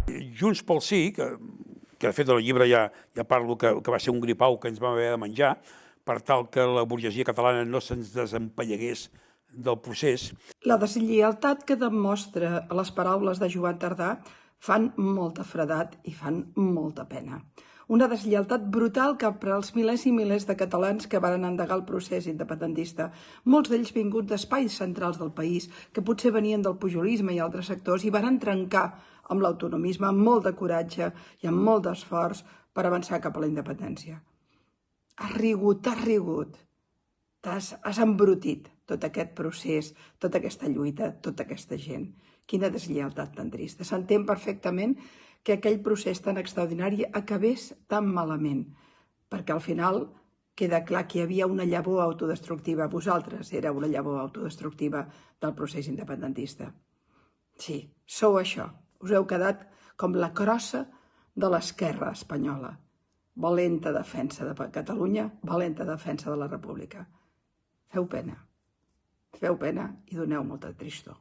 Junts pel Sí, que de fet al llibre ja parlo que va ser un gripau que ens vam haver de menjar per tal que la burgesia catalana no se'ns desempallegués del procés. La deslleialtat que demostra les paraules de Joan Tardà fan molta fredat i fan molta pena. Una deslleialtat brutal cap als milers i milers de catalans que varen endegar el procés independentista, molts d'ells vinguts d'espais centrals del país, que potser venien del pujolisme i altres sectors, i varen trencar amb l'autonomisme, amb molt de coratge i amb molt d'esforç per avançar cap a la independència. Has rigut. Has embrutit tot aquest procés, tota aquesta lluita, tota aquesta gent. Quina deslleialtat tan trista. S'entén perfectament que aquell procés tan extraordinari acabés tan malament, perquè al final queda clar que hi havia una llavor autodestructiva. Vosaltres éreu una llavor autodestructiva del procés independentista. Sí, sou això. Us heu quedat com la crossa de l'esquerra espanyola. Valenta defensa de Catalunya, valenta defensa de la República. Feu pena i doneu molta tristor.